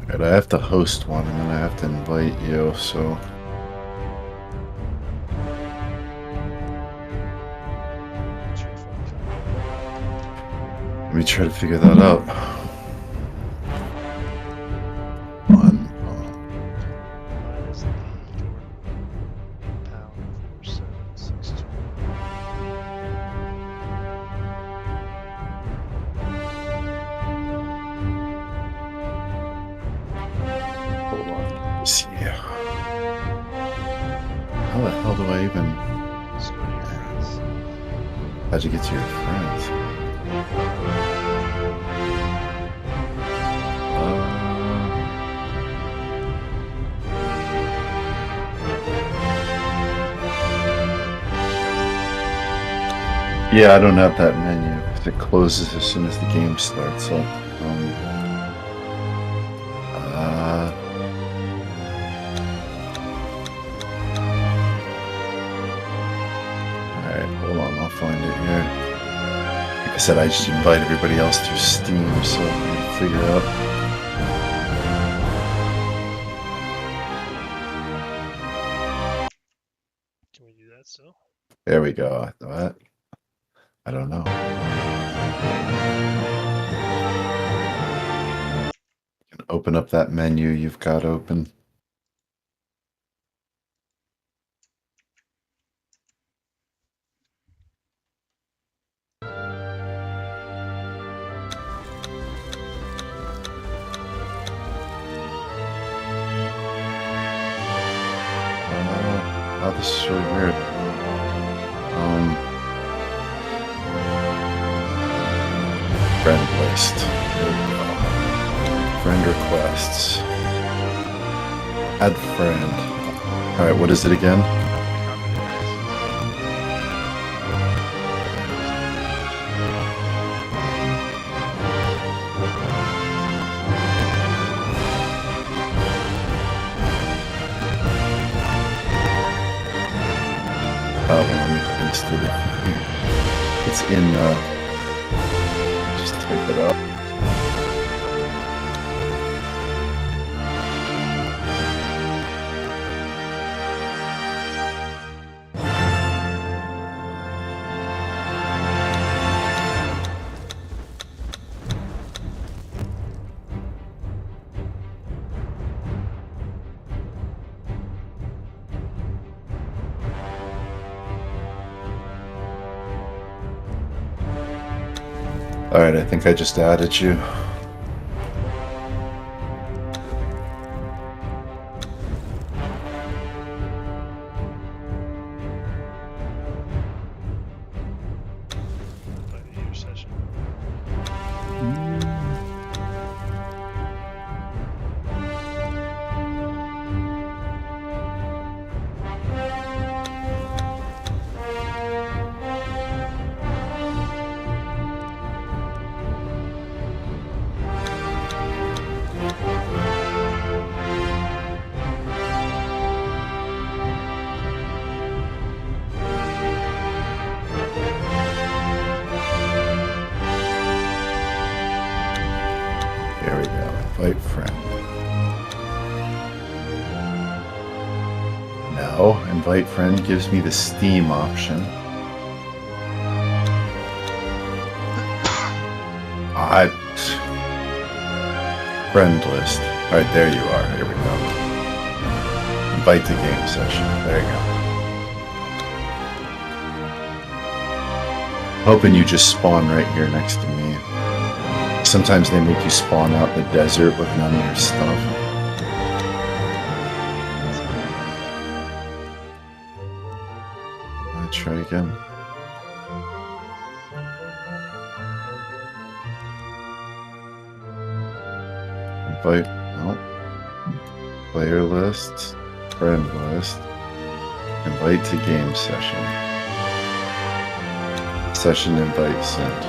Right, I have to host one and then I have to invite you, so. Let me try to figure that out. How the hell do I even... Just go to your friends. How'd you get to your friends? Yeah, I don't have that menu. It closes as soon as the game starts up. Alright, hold on, I'll find it here. Like I said, I just invite everybody else through Steam, so I can figure out. Can we do that still? There we go. What? I don't know. You can open up that menu you've got open. Oh, this is really weird. Friend list. There we go. Friend requests. Add friend. Alright, what is it again? Let me paste it here. It's in, just type it up. Alright, I think I just added you. There we go. Invite friend. Now, invite friend gives me the Steam option. Friend list. Alright, there you are. Here we go. Invite to game session. There you go. Hoping you just spawn right here next to me. Sometimes they make you spawn out in the desert with none of your stuff. Let's try again. Invite, oh, player list, friend list, invite to game session. Session invite sent.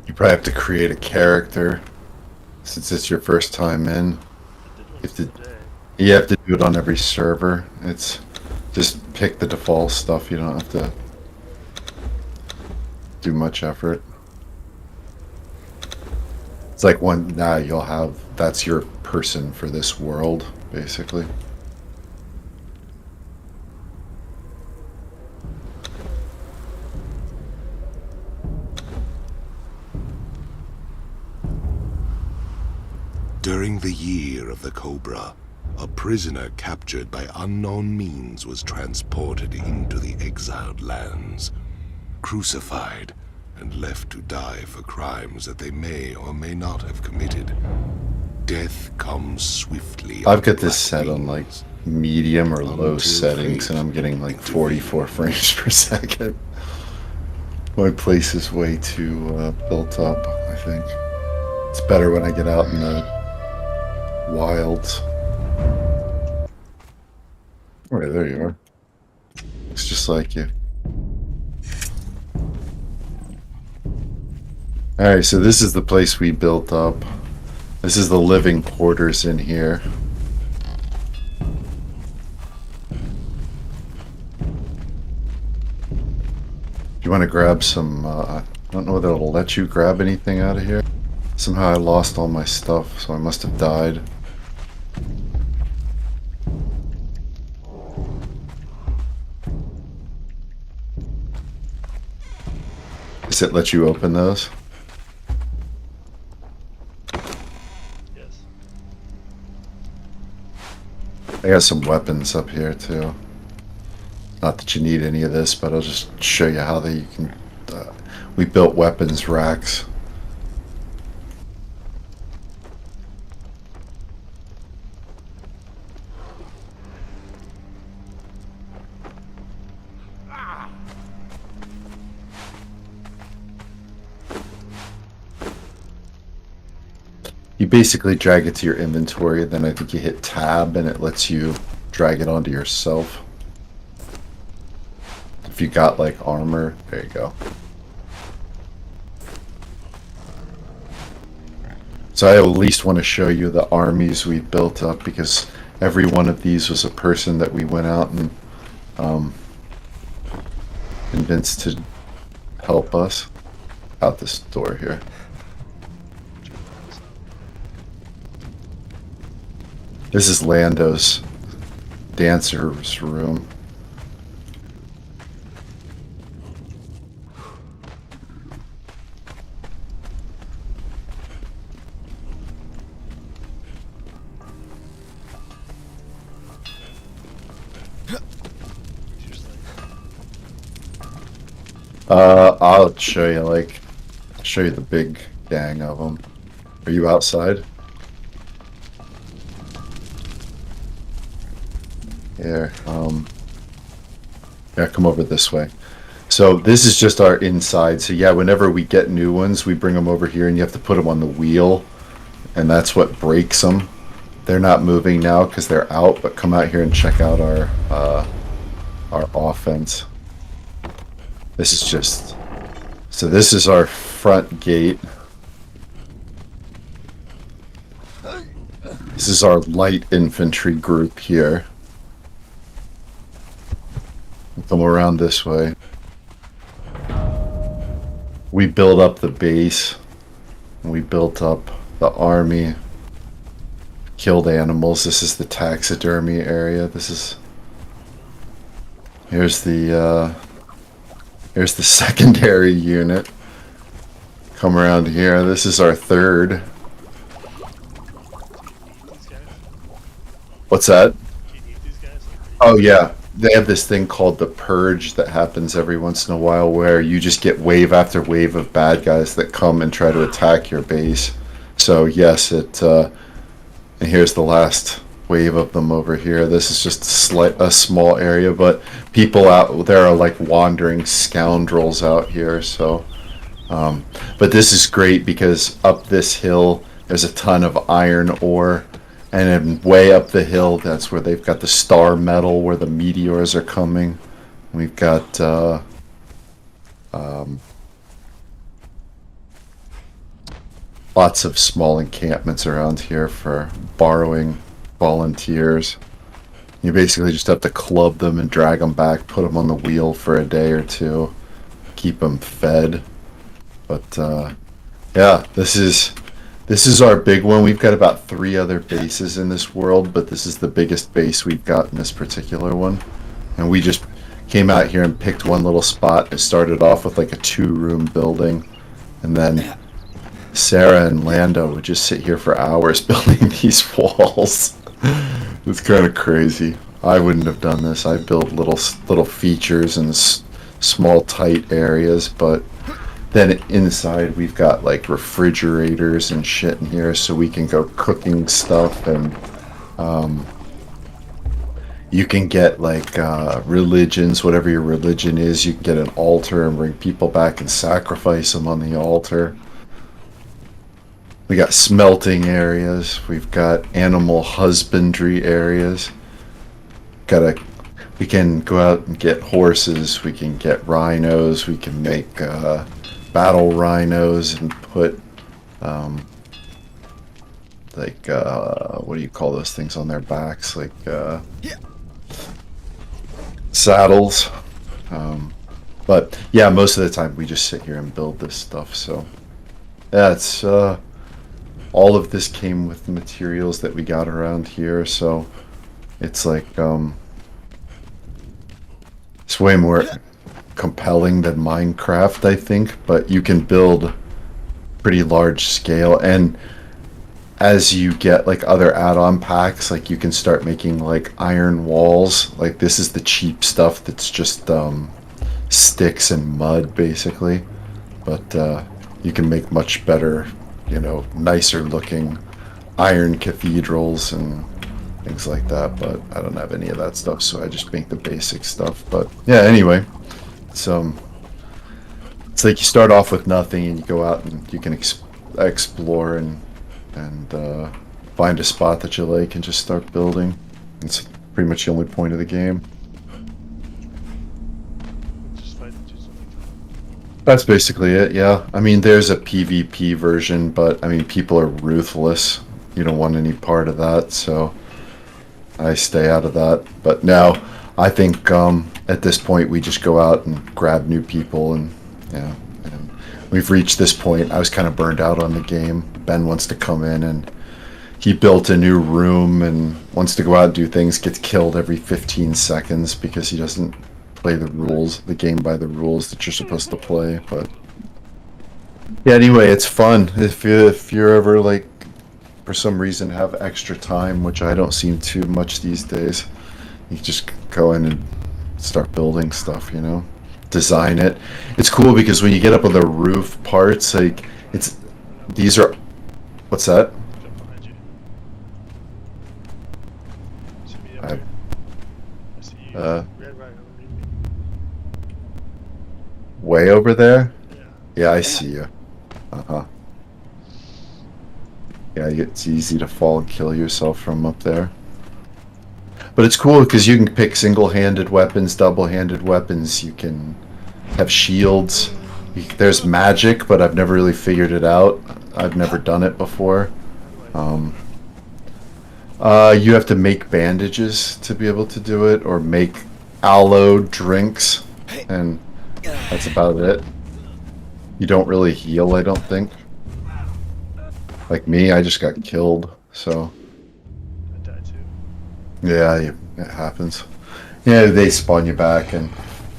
You probably have to create a character since it's your first time in. I did one today. You have to do it on every server. It's just pick the default stuff. You don't have to do much effort. It's like you'll have, that's your person for this world, basically. During the year of the Cobra, a prisoner captured by unknown means was transported into the exiled lands, crucified, and left to die for crimes that they may or may not have committed. Death comes swiftly. I've got this set on like medium or low settings, and I'm getting like 44 frames per second. My place is way too built up, I think. It's better when I get out in the wilds. Right, there you are. Looks just like you. Alright, so this is the place we built up. This is the living quarters in here. Do you want to grab some, I don't know whether it'll let you grab anything out of here. Somehow I lost all my stuff, so I must have died. Does it let you open those? Yes. I got some weapons up here too. Not that you need any of this, but I'll just show you how you can. We built weapons racks. You basically drag it to your inventory, then I think you hit tab and it lets you drag it onto yourself. If you got like armor, there you go. So I at least want to show you the armies we built up, because every one of these was a person that we went out and convinced to help us out this door here. This is Lando's dancer's room. I'll show you the big gang of them. Are you outside? Here, yeah, come over this way. So this is just our inside. So yeah, whenever we get new ones, we bring them over here and you have to put them on the wheel, and that's what breaks them. They're not moving now because they're out, but come out here and check out our offense. This is just, so this is our front gate. This is our light infantry group here. Come around this way. We build up the base. We built up the army. Killed animals. This is the taxidermy area. This is. Here's the secondary unit. Come around here. This is our third. What's that? Oh yeah. They have this thing called the Purge that happens every once in a while, where you just get wave after wave of bad guys that come and try to attack your base. So yes, and here's the last wave of them over here. This is just a small area, but people out there are like wandering scoundrels out here. So, but this is great because up this hill there's a ton of iron ore. And then way up the hill, that's where they've got the star metal, where the meteors are coming. We've got lots of small encampments around here for borrowing volunteers. You basically just have to club them and drag them back, put them on the wheel for a day or two, keep them fed. But yeah, this is our big one. We've got about 3 other bases in this world, but this is the biggest base we've got in this particular one. And we just came out here and picked one little spot. It started off with like a 2-room building, and then Sarah and Lando would just sit here for hours building these walls. It's kind of crazy. I wouldn't have done this. I build little features and small tight areas, but then inside we've got like refrigerators and shit in here, so we can go cooking stuff, and you can get like religions, whatever your religion is. You can get an altar and bring people back and sacrifice them on the altar. We got smelting areas. We've got animal husbandry areas. We can go out and get horses. We can get rhinos. We can make battle rhinos and put what do you call those things on their backs? Like saddles. But yeah, most of the time we just sit here and build this stuff. So yeah, it's all of this came with the materials that we got around here, so it's like it's way more compelling than Minecraft, I think, but you can build pretty large scale, and as you get like other add-on packs, like you can start making like iron walls. Like this is the cheap stuff that's just sticks and mud basically, but you can make much better, you know, nicer looking iron cathedrals and things like that, but I don't have any of that stuff, so I just make the basic stuff. But yeah, anyway, it's like you start off with nothing and you go out and you can explore and find a spot that you like and just start building. It's pretty much the only point of the game. That's basically it, yeah. I mean, there's a PvP version, but I mean, people are ruthless. You don't want any part of that, so I stay out of that. But now, I think at this point we just go out and grab new people, and yeah, and we've reached this point. I was kind of burned out on the game. Ben wants to come in, and he built a new room and wants to go out and do things, gets killed every 15 seconds because he doesn't play the game by the rules that you're supposed to play. But yeah, anyway, it's fun. If you're ever like, for some reason, have extra time, which I don't seem too much these days, you just go in and start building stuff, you know, design it. It's cool because when you get up on the roof parts, like these are, what's that? Behind you. See me up there? I see you. Red right underneath me. Way over there? Yeah. Yeah, I see you. Uh-huh. Yeah, it's easy to fall and kill yourself from up there. But it's cool because you can pick single-handed weapons, double-handed weapons. You can have shields. There's magic, but I've never really figured it out. I've never done it before. You have to make bandages to be able to do it, or make aloe drinks, and that's about it. You don't really heal, I don't think. Like me, I just got killed, so... I died too. Yeah, it happens. Yeah, they spawn you back, and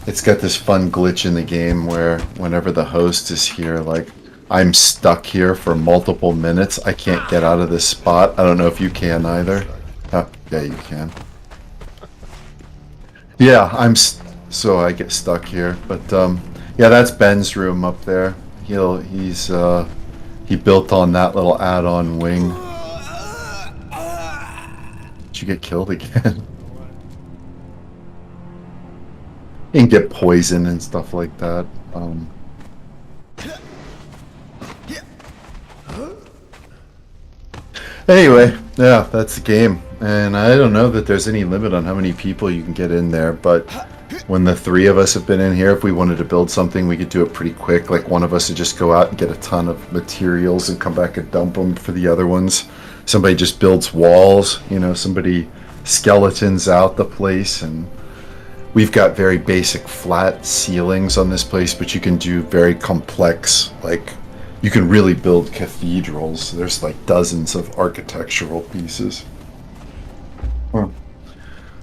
it's got this fun glitch in the game where whenever the host is here, like, I'm stuck here for multiple minutes. I can't get out of this spot. I don't know if you can either. Oh, yeah, you can. Yeah, so I get stuck here. But yeah, that's Ben's room up there. He built on that little add-on wing. Did you get killed again? You can get poison and stuff like that. Anyway, yeah, that's the game. And I don't know that there's any limit on how many people you can get in there, but when the three of us have been in here, if we wanted to build something, we could do it pretty quick. Like one of us would just go out and get a ton of materials and come back and dump them for the other ones. Somebody just builds walls, you know, somebody skeletons out the place, and we've got very basic flat ceilings on this place, but you can do very complex, like you can really build cathedrals. There's like dozens of architectural pieces. Huh.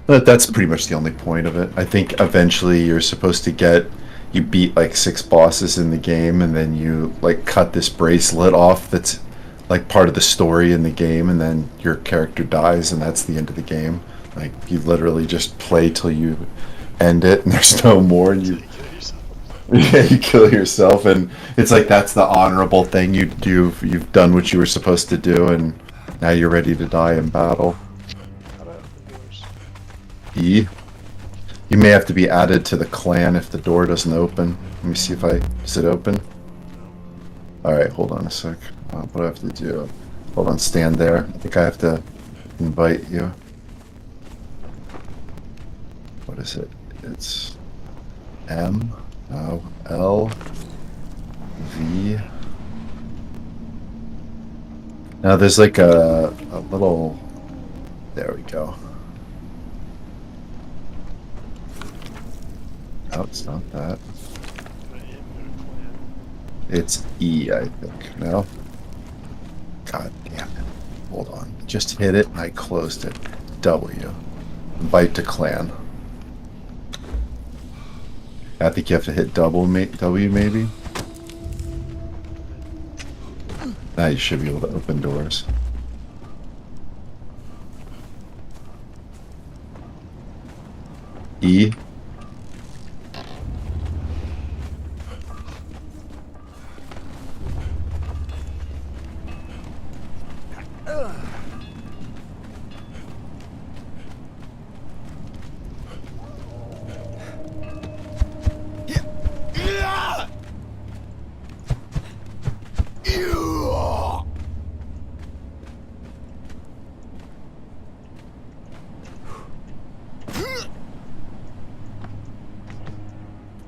But that's pretty much the only point of it. I think eventually you're supposed to you beat like 6 bosses in the game, and then you like cut this bracelet off that's like part of the story in the game, and then your character dies, and that's the end of the game. Like you literally just play till you end it, and there's no more. And you yeah, you kill yourself, and it's like that's the honorable thing you do. You've done what you were supposed to do, and now you're ready to die in battle. E. You may have to be added to the clan if the door doesn't open. Let me see if does it open? Alright, hold on a sec. What do I have to do? Hold on, stand there. I think I have to invite you. What is it? It's M, O, L, V. Now there's like a little, there we go. No, it's not that. It's E, I think. No? God damn it. Hold on. Just hit it and I closed it. W. Invite to clan. I think you have to hit W maybe? Now you should be able to open doors. E.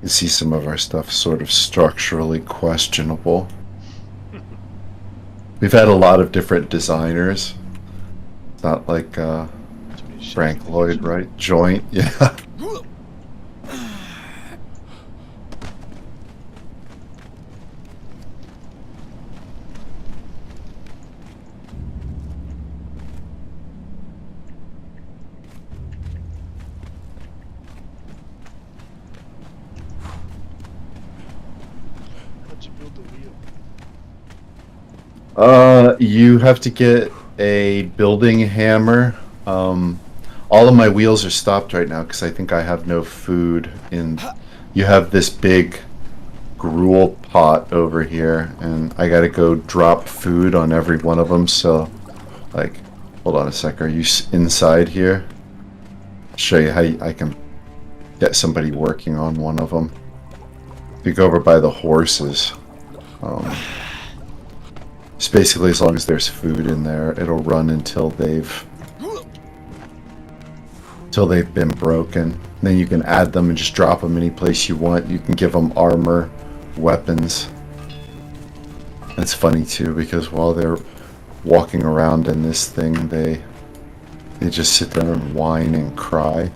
You see some of our stuff sort of structurally questionable. We've had a lot of different designers. It's not like Frank Lloyd Wright joint, yeah. You have to get a building hammer. All of my wheels are stopped right now because I think I have no food. You have this big gruel pot over here, and I gotta go drop food on every one of them. So, like, hold on a sec. Are you inside here? I'll show you how I can get somebody working on one of them. If you go over by the horses. It's basically as long as there's food in there, it'll run until they've been broken. And then you can add them and just drop them any place you want. You can give them armor, weapons. It's funny too because while they're walking around in this thing, they just sit there and whine and cry.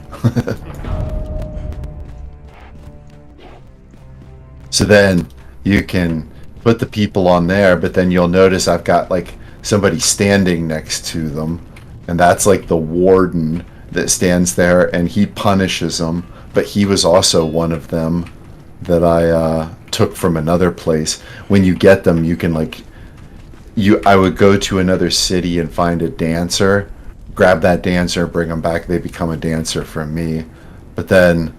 So then you can put the people on there, but then you'll notice I've got like somebody standing next to them, and that's like the warden that stands there, and he punishes them, but he was also one of them that I took from another place. When you get them, you can like I would go to another city and find a dancer, grab that dancer, bring them back, they become a dancer for me. But then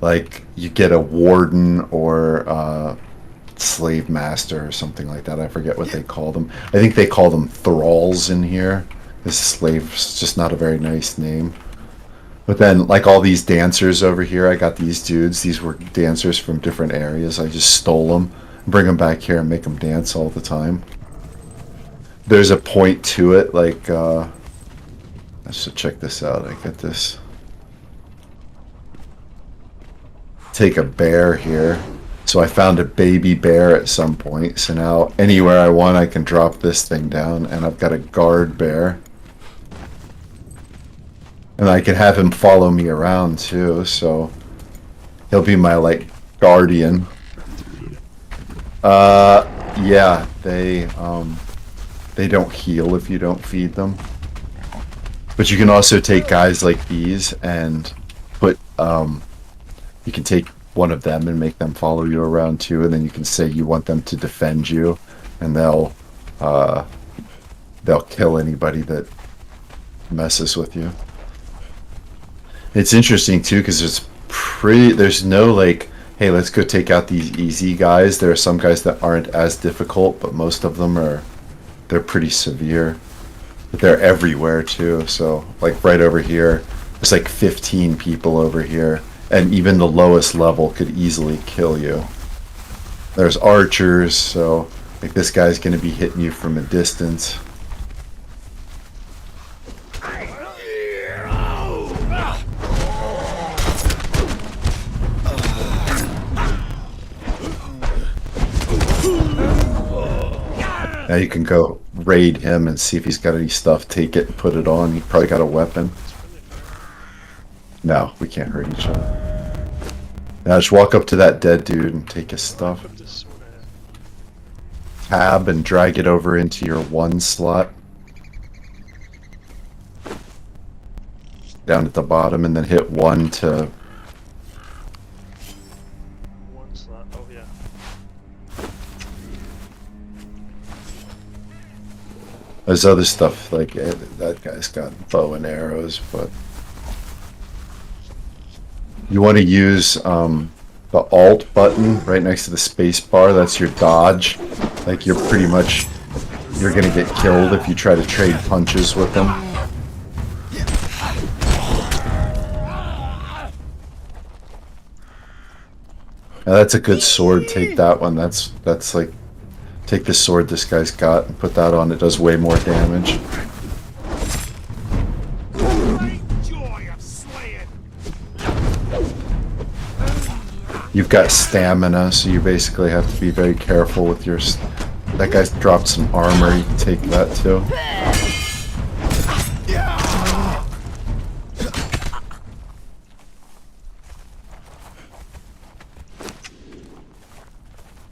like you get a warden or slave master or something like that. I forget what they call them. I think they call them thralls in here. This slave's just not a very nice name. But then like all these dancers over here, I got these dudes. These were dancers from different areas. I just stole them, bring them back here and make them dance all the time. There's a point to it, like let's just check this out. I get this. take a bear here. So I found a baby bear at some point. So now anywhere I want, I can drop this thing down, and I've got a guard bear. And I can have him follow me around too, so he'll be my, like, guardian. Yeah, they don't heal if you don't feed them. But you can also take guys like these and put, you can take one of them and make them follow you around too, and then you can say you want them to defend you, and they'll kill anybody that messes with you. It's interesting too, because there's no like, hey, let's go take out these easy guys. There are some guys that aren't as difficult, but most of them they're pretty severe. But they're everywhere too, so like right over here, there's like 15 people over here, and even the lowest level could easily kill you. There's archers, so like this guy's gonna be hitting you from a distance. Now you can go raid him and see if he's got any stuff, take it and put it on. He probably got a weapon. No, we can't hurt each other. Now just walk up to that dead dude and take his stuff. Tab and drag it over into your 1 slot. Down at the bottom, and then hit 1 to... 1 slot, oh yeah. There's other stuff, like that guy's got bow and arrows, but... You want to use the Alt button right next to the space bar. That's your dodge. Like you're gonna get killed if you try to trade punches with them. Now that's a good sword. Take that one. That's like, take the sword this guy's got and put that on. It does way more damage. You've got stamina, so you basically have to be very careful with your... That guy's dropped some armor, you can take that too.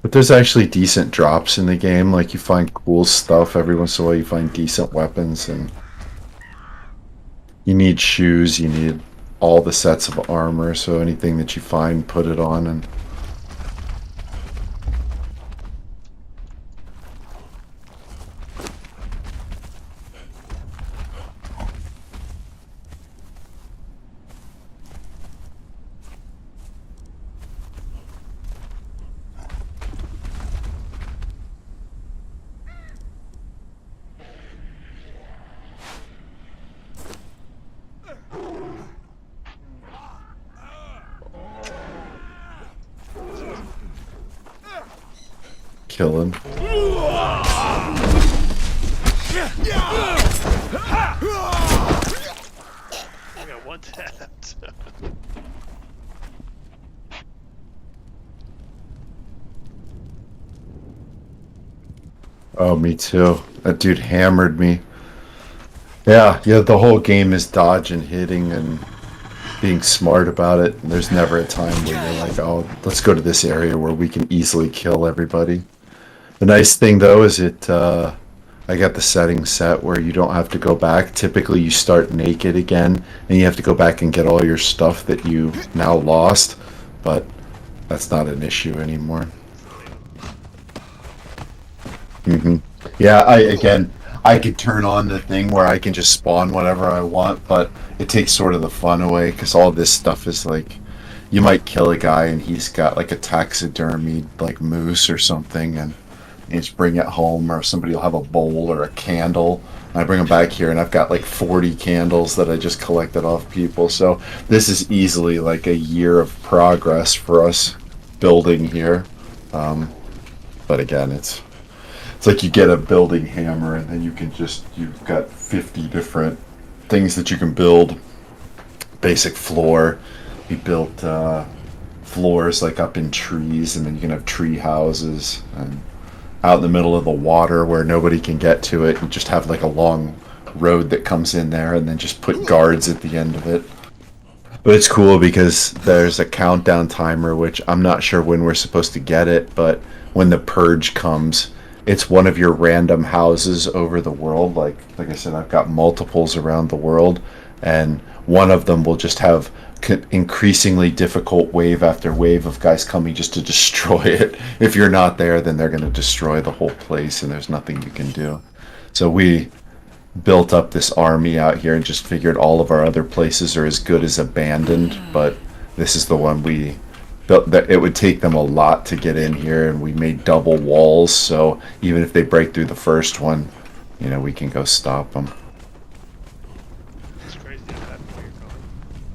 But there's actually decent drops in the game, like you find cool stuff. Every once in a while you find decent weapons, and you need shoes, you need all the sets of armor, so anything that you find, put it on. And kill him. I got 1 tapped. Oh, me too. That dude hammered me. Yeah, the whole game is dodging, hitting, and being smart about it. And there's never a time where you're like, oh, let's go to this area where we can easily kill everybody. The nice thing though is I got the settings set where you don't have to go back. Typically you start naked again and you have to go back and get all your stuff that you now lost, but that's not an issue anymore. Yeah, I could turn on the thing where I can just spawn whatever I want, but it takes sort of the fun away, because all this stuff is like, you might kill a guy and he's got like a taxidermied like moose or something, and you just bring it home, or somebody will have a bowl or a candle, and I bring them back here and I've got like 40 candles that I just collected off people. So this is easily like a year of progress for us building here. But again, it's like you get a building hammer and then you've got 50 different things that you can build. Basic floor, we built floors like up in trees, and then you can have tree houses, and out in the middle of the water where nobody can get to it, and just have like a long road that comes in there, and then just put guards at the end of it. But it's cool because there's a countdown timer, which I'm not sure when we're supposed to get it, but when the purge comes, it's one of your random houses over the world. Like I said, I've got multiples around the world, and one of them will just have increasingly difficult wave after wave of guys coming just to destroy it. If you're not there, then they're going to destroy the whole place, and there's nothing you can do. So we built up this army out here and just figured all of our other places are as good as abandoned, but this is the one we built. That it would take them a lot to get in here, and we made double walls, so even if they break through the first one, you know, we can go stop them. It's crazy that where you're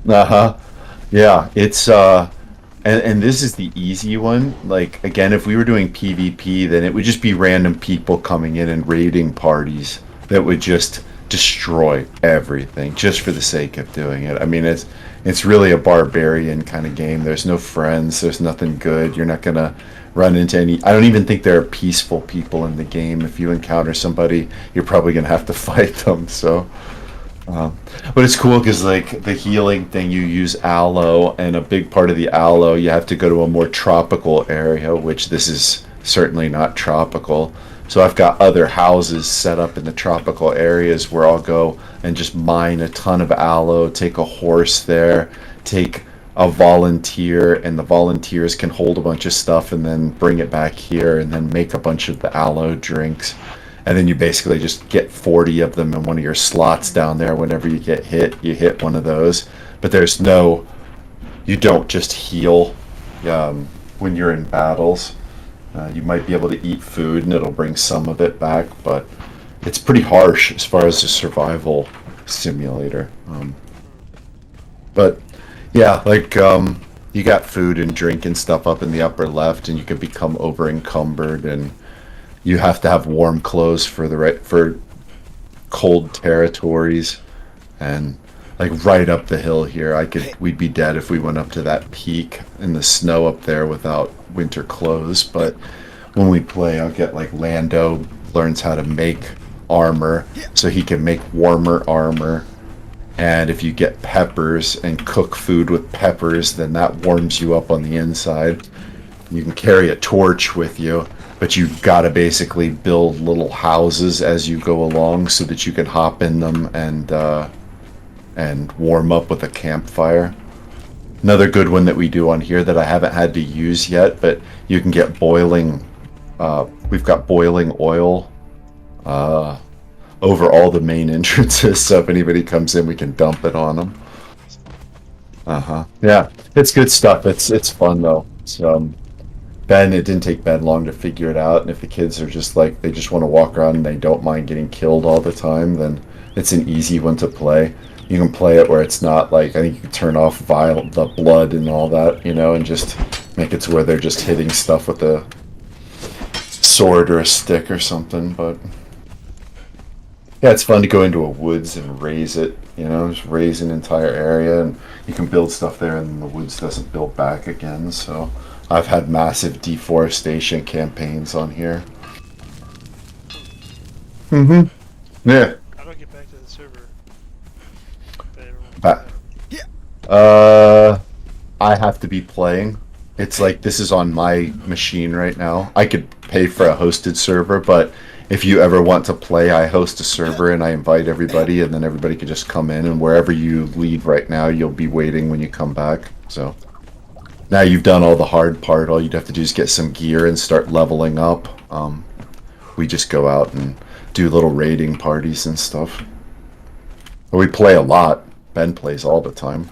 going. Uh-huh. Yeah, it's and this is the easy one. Like, again, if we were doing PvP, then it would just be random people coming in and raiding parties that would just destroy everything just for the sake of doing it. I mean, it's really a barbarian kind of game. There's no friends, there's nothing good. You're not gonna run into any. I don't even think there are peaceful people in the game. If you encounter somebody, you're probably gonna have to fight them. So but it's cool because, like, the healing thing, you use aloe, and a big part of the aloe, you have to go to a more tropical area, which this is certainly not tropical. So I've got other houses set up in the tropical areas where I'll go and just mine a ton of aloe, take a horse there, take a volunteer, and the volunteers can hold a bunch of stuff and then bring it back here and then make a bunch of the aloe drinks. And then you basically just get 40 of them in one of your slots down there. Whenever you get hit, you hit one of those. But there's no, you don't just heal when you're in battles. You might be able to eat food and it'll bring some of it back, but it's pretty harsh as far as a survival simulator. But yeah, like you got food and drink and stuff up in the upper left, and you can become over encumbered, and you have to have warm clothes for cold territories. And like right up the hill here, we'd be dead if we went up to that peak in the snow up there without winter clothes. But when we play, I'll get like Lando learns how to make armor so he can make warmer armor. And if you get peppers and cook food with peppers, then that warms you up on the inside. You can carry a torch with you, but you've got to basically build little houses as you go along so that you can hop in them and warm up with a campfire. Another good one that we do on here that I haven't had to use yet, but you can get boiling. We've got boiling oil over all the main entrances, so if anybody comes in, we can dump it on them. Yeah, it's good stuff. It's fun though. It didn't take Ben long to figure it out, and if the kids are just like, they just want to walk around and they don't mind getting killed all the time, then it's an easy one to play. You can play it where it's not like, I think you can turn off the blood and all that, you know, and just make it to where they're just hitting stuff with a sword or a stick or something. But yeah, it's fun to go into a woods and raise it, you know, just raise an entire area, and you can build stuff there and then the woods doesn't build back again. So I've had massive deforestation campaigns on here. Yeah. How do I get back to the server? I have to be playing. It's like, this is on my machine right now. I could pay for a hosted server, but if you ever want to play, I host a server and I invite everybody, and then everybody can just come in, and wherever you leave right now, you'll be waiting when you come back. So now you've done all the hard part. All you'd have to do is get some gear and start leveling up. We just go out and do little raiding parties and stuff. We play a lot. Ben plays all the time.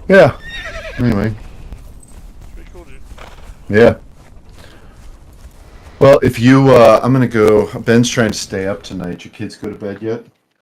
Yeah. Anyway. Pretty cool, dude. Yeah. Well, if you, I'm gonna go. Ben's trying to stay up tonight. Your kids go to bed yet?